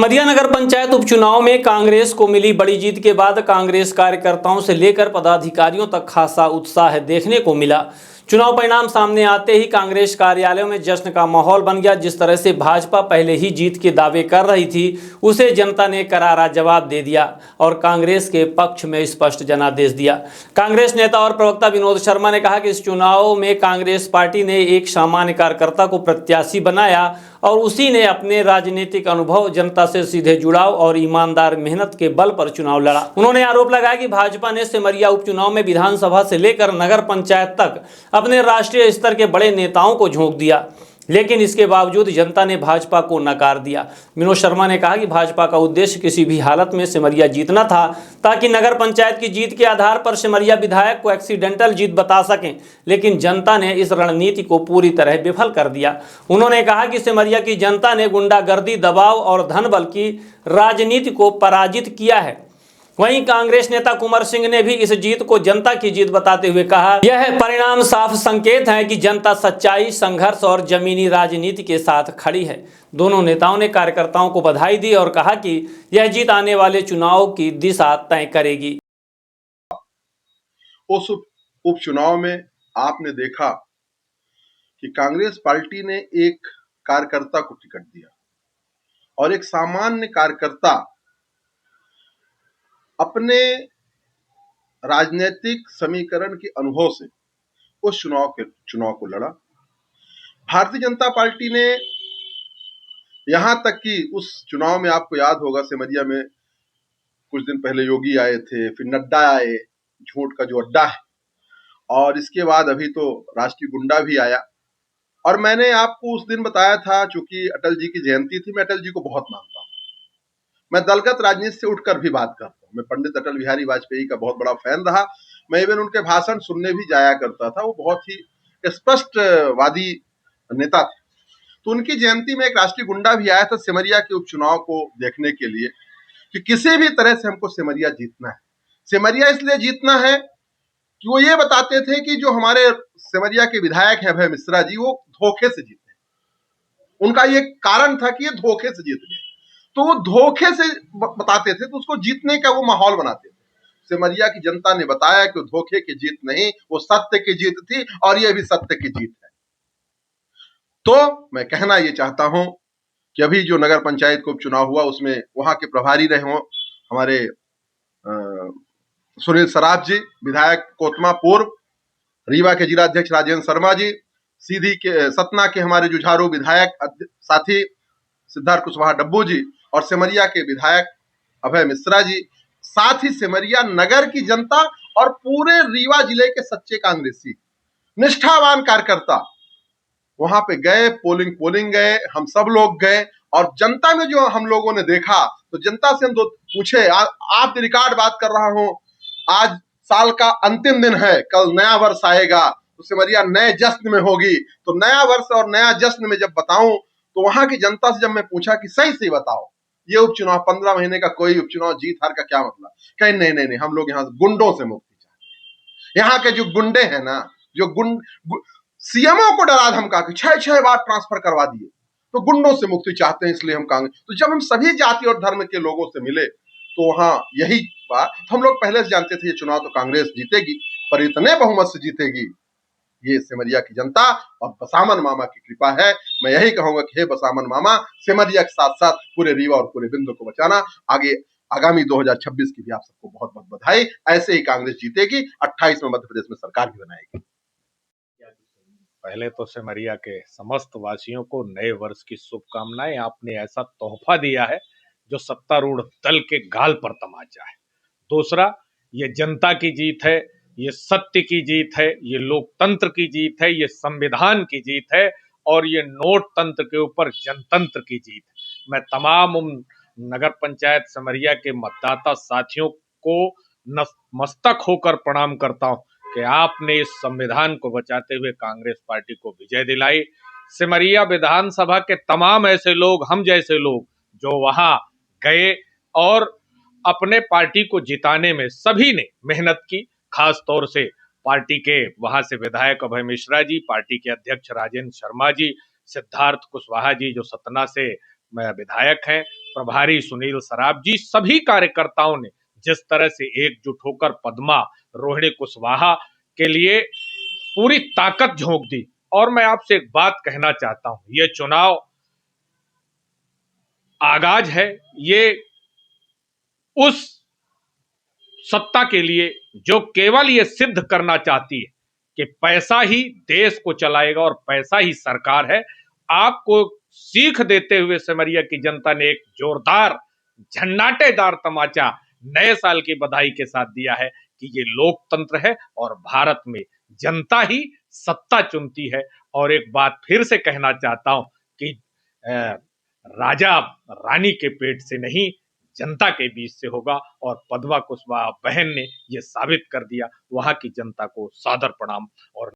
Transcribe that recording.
मदिया नगर पंचायत उपचुनाव में कांग्रेस को मिली बड़ी जीत के बाद कांग्रेस कार्यकर्ताओं से लेकर पदाधिकारियों तक खासा उत्साह देखने को मिला। चुनाव परिणाम सामने आते ही कांग्रेस कार्यालयों में जश्न का माहौल बन गया। जिस तरह से भाजपा पहले ही जीत के दावे कर रही थी, उसे जनता ने करारा जवाब दे दिया और कांग्रेस के पक्ष में स्पष्ट जनादेश दिया। कांग्रेस नेता और प्रवक्ता विनोद शर्मा ने कहा कि इस चुनाव में कांग्रेस पार्टी ने एक सामान्य कार्यकर्ता को प्रत्याशी बनाया और उसी ने अपने राजनीतिक अनुभव, जनता से सीधे जुड़ाव और ईमानदार मेहनत के बल पर चुनाव लड़ा। उन्होंने आरोप लगाया कि भाजपा ने सिमरिया उपचुनाव में विधानसभा से लेकर नगर पंचायत तक अपने राष्ट्रीय स्तर के बड़े नेताओं को झोंक दिया, लेकिन इसके बावजूद जनता ने भाजपा को नकार दिया। विनोद शर्मा ने कहा कि भाजपा का उद्देश्य किसी भी हालत में सिमरिया जीतना था, ताकि नगर पंचायत की जीत के आधार पर सिमरिया विधायक को एक्सीडेंटल जीत बता सकें, लेकिन जनता ने इस रणनीति को पूरी तरह विफल कर दिया। उन्होंने कहा कि सिमरिया की जनता ने गुंडागर्दी, दबाव और धनबल की राजनीति को पराजित किया है। वहीं कांग्रेस नेता कुंवर सिंह ने भी इस जीत को जनता की जीत बताते हुए कहा, यह परिणाम साफ संकेत है कि जनता सच्चाई, संघर्ष और जमीनी राजनीति के साथ खड़ी है। दोनों नेताओं ने कार्यकर्ताओं को बधाई दी और कहा कि यह जीत आने वाले चुनाव की दिशा तय करेगी। उस उपचुनाव में आपने देखा कि कांग्रेस पार्टी ने एक कार्यकर्ता को टिकट दिया और एक सामान्य कार्यकर्ता अपने राजनीतिक समीकरण के अनुभव से उस चुनाव को लड़ा। भारतीय जनता पार्टी ने यहां तक कि उस चुनाव में, आपको याद होगा, सिमरिया में कुछ दिन पहले योगी आए थे, फिर नड्डा आए, झूठ का जो अड्डा है, और इसके बाद अभी तो राष्ट्रीय गुंडा भी आया। और मैंने आपको उस दिन बताया था, चूंकि अटल जी की जयंती थी, मैं अटल जी को बहुत मानता हूं, मैं दलगत राजनीति से उठकर भी बात करता हूं। मैं पंडित अटल बिहारी वाजपेयी का बहुत बड़ा फैन रहा। मैं इवन उनके भाषण सुनने भी जाया करता था। वो बहुत ही स्पष्टवादी नेता थे। तो उनकी जयंती में एक राष्ट्रीय गुंडा भी आया था सिमरिया के उपचुनाव को देखने के लिए कि किसी भी तरह से हमको सिमरिया जीतना है। सिमरिया इसलिए जीतना है कि वो ये बताते थे कि जो हमारे सिमरिया के विधायक हैं अभय मिश्रा जी, वो धोखे से जीते। उनका ये कारण था कि ये धोखे से जीत गए, तो वो धोखे से बताते थे, तो उसको जीतने का वो माहौल बनाते थे। सिमरिया की जनता ने बताया कि धोखे की जीत नहीं, वो सत्य की जीत थी, और ये भी सत्य की जीत है। तो मैं कहना ये चाहता हूं कि अभी जो नगर पंचायत का उपचुनाव हुआ, उसमें वहां के प्रभारी रहे हों हमारे सुनील सराफ जी, विधायक कोतमा पूर्व, रीवा के जिलाध्यक्ष राजेंद्र शर्मा जी, सीधी के सतना के हमारे जुझारू विधायक साथी सिद्धार्थ कुशवाहा डब्बू जी, और सिमरिया के विधायक अभय मिश्रा जी, साथ ही सिमरिया नगर की जनता और पूरे रीवा जिले के सच्चे कांग्रेसी निष्ठावान कार्यकर्ता वहां पे गए। पोलिंग गए, हम सब लोग गए, और जनता में जो हम लोगों ने देखा, तो जनता से हम पूछे, आप रिकॉर्ड बात कर रहा हूं, आज साल का अंतिम दिन है, कल नया वर्ष आएगा, तो सिमरिया नए जश्न में होगी। तो नया वर्ष और नया जश्न में जब बताऊं, तो वहां की जनता से जब मैं पूछा कि सही से बताओ, ये उपचुनाव 15 महीने का कोई उपचुनाव जीत हार का क्या मतलब? कहीं नहीं, हम लोग यहाँ गुंडों से मुक्ति चाहते हैं। यहाँ के जो गुंडे हैं ना, जो सीएमओ को डरा धमका के 6 बार ट्रांसफर करवा दिए, तो गुंडों से मुक्ति चाहते हैं, इसलिए हम कांग्रेस। तो जब हम सभी जाति और धर्म के लोगों से मिले, तो वहां यही बात, हम लोग पहले से जानते थे ये चुनाव तो कांग्रेस जीतेगी, पर इतने बहुमत से जीतेगी, ये सिमरिया की जनता और बसामन मामा की कृपा है। मैं यही कहूंगा कि हे बसामन मामा, सिमरिया के साथ साथ पूरे रीवा और पूरे बिंदु को बचाना। आगामी 2026 की भी आप सबको बहुत बहुत बधाई। ऐसे ही कांग्रेस जीतेगी, 28 में मध्य प्रदेश में सरकार भी बनाएगी। पहले तो सिमरिया के समस्त वासियों को नए वर्ष की शुभकामनाएं। आपने ऐसा तोहफा दिया है जो सत्तारूढ़ दल के गाल पर तमाचा है। दूसरा, ये जनता की जीत है, ये सत्य की जीत है, ये लोकतंत्र की जीत है, ये संविधान की जीत है, और ये नोट तंत्र के ऊपर जनतंत्र की जीत है। मैं तमाम नगर पंचायत सिमरिया के मतदाता साथियों को मस्तक होकर प्रणाम करता हूं कि आपने इस संविधान को बचाते हुए कांग्रेस पार्टी को विजय दिलाई। सिमरिया विधानसभा के तमाम ऐसे लोग, हम जैसे लोग, जो वहां गए और अपने पार्टी को जिताने में सभी ने मेहनत की। खास तौर से पार्टी के वहां से विधायक अभय मिश्रा जी, पार्टी के अध्यक्ष राजेंद्र शर्मा जी, सिद्धार्थ कुशवाहा जी जो सतना से विधायक हैं, प्रभारी सुनील सराफ जी, सभी कार्यकर्ताओं ने जिस तरह से एकजुट होकर पद्मा रोहिणी कुशवाहा के लिए पूरी ताकत झोंक दी। और मैं आपसे एक बात कहना चाहता हूं, यह चुनाव आगाज है, ये उस सत्ता के लिए जो केवल ये सिद्ध करना चाहती है कि पैसा ही देश को चलाएगा और पैसा ही सरकार है। आपको सीख देते हुए सिमरिया की जनता ने एक जोरदार झन्नाटेदार तमाचा नए साल की बधाई के साथ दिया है कि ये लोकतंत्र है और भारत में जनता ही सत्ता चुनती है। और एक बात फिर से कहना चाहता हूं कि राजा रानी के पेट से नहीं, जनता के बीच से होगा। और पद्मा कुशवाहा बहन ने यह साबित कर दिया। वहां की जनता को सादर प्रणाम। और